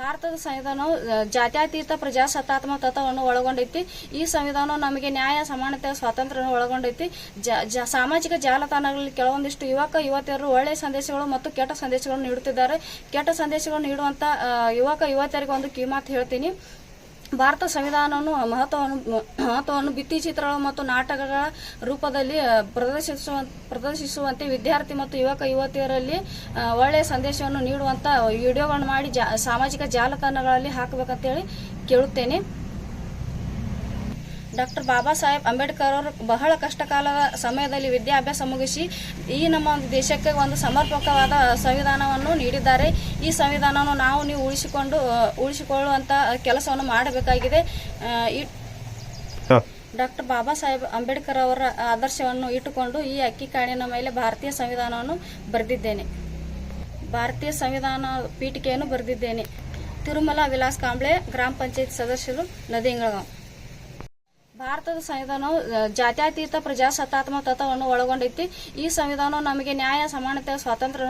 ಭಾರತದ ಸಂವಿಧಾನವು ಜಾತ್ಯತೀತ ಪ್ರಜಾಸತ್ತಾತ್ಮಕ ತತ್ವವನ್ನು ಒಳಗೊಂಡೈತಿ. ಈ ಸಂವಿಧಾನವು ನಮಗೆ ನ್ಯಾಯ, ಸಮಾನತೆ, ಸ್ವಾತಂತ್ರ್ಯವನ್ನು ಒಳಗೊಂಡೈತಿ. ಸಾಮಾಜಿಕ ಜಾಲತಾಣಗಳಲ್ಲಿ ಕೆಲವೊಂದಿಷ್ಟು ಯುವತಿಯರು ಒಳ್ಳೆಯ ಸಂದೇಶಗಳು ಮತ್ತು ಕೆಟ್ಟ ಸಂದೇಶಗಳನ್ನು ನೀಡುತ್ತಿದ್ದಾರೆ. ಕೆಟ್ಟ ಸಂದೇಶಗಳನ್ನು ನೀಡುವಂತ ಯುವತಿಯರಿಗೆ ಒಂದು ಕಿವಿಮಾತು ಹೇಳ್ತೀನಿ. ಭಾರತ ಸಂವಿಧಾನವನ್ನು ಮಹತ್ವವನ್ನು ಭಿತ್ತಿಚಿತ್ರಗಳು ಮತ್ತು ನಾಟಕಗಳ ರೂಪದಲ್ಲಿ ಪ್ರದರ್ಶಿಸುವಂತೆ ವಿದ್ಯಾರ್ಥಿ ಮತ್ತು ಯುವತಿಯರಲ್ಲಿ ಒಳ್ಳೆಯ ಸಂದೇಶವನ್ನು ನೀಡುವಂತ ವಿಡಿಯೋಗಳನ್ನು ಮಾಡಿ ಸಾಮಾಜಿಕ ಜಾಲತಾಣಗಳಲ್ಲಿ ಹಾಕಬೇಕಂತೇಳಿ ಕೇಳುತ್ತೇನೆ. ಡಾಕ್ಟರ್ ಬಾಬಾ ಸಾಹೇಬ್ ಅಂಬೇಡ್ಕರ್ ಅವರು ಬಹಳ ಕಷ್ಟಕಾಲದ ಸಮಯದಲ್ಲಿ ವಿದ್ಯಾಭ್ಯಾಸ ಮುಗಿಸಿ ಈ ನಮ್ಮ ದೇಶಕ್ಕೆ ಒಂದು ಸಮರ್ಪಕವಾದ ಸಂವಿಧಾನವನ್ನು ನೀಡಿದ್ದಾರೆ. ಈ ಸಂವಿಧಾನವನ್ನು ನೀವು ಉಳಿಸಿಕೊಳ್ಳುವಂತ ಕೆಲಸವನ್ನು ಮಾಡಬೇಕಾಗಿದೆ. ಡಾಕ್ಟರ್ ಬಾಬಾ ಸಾಹೇಬ್ ಅಂಬೇಡ್ಕರ್ ಅವರ ಆದರ್ಶವನ್ನು ಇಟ್ಟುಕೊಂಡು ಈ ಅಕ್ಕಿ ಕಾಣಿನ ಮೇಲೆ ಭಾರತೀಯ ಸಂವಿಧಾನವನ್ನು ಬರೆದಿದ್ದೇನೆ. ಭಾರತೀಯ ಸಂವಿಧಾನ ಪೀಠಿಕೆಯನ್ನು ಬರೆದಿದ್ದೇನೆ. ತಿರುಮಲ ವಿಲಾಸ್ ಕಾಂಬ್ಳೆ, ಗ್ರಾಮ ಪಂಚಾಯತ್ ಸದಸ್ಯರು, ನದಿಂಗಳಗಾಂವ್. ಭಾರತದ ಸಂವಿಧಾನವು ಜಾತ್ಯತೀತ ಪ್ರಜಾಸತ್ತಾತ್ಮಕ ತತ್ವವನ್ನು ಒಳಗೊಂಡೈತಿ. ಈ ಸಂವಿಧಾನವು ನಮಗೆ ನ್ಯಾಯ, ಸಮಾನತೆ, ಸ್ವಾತಂತ್ರ್ಯ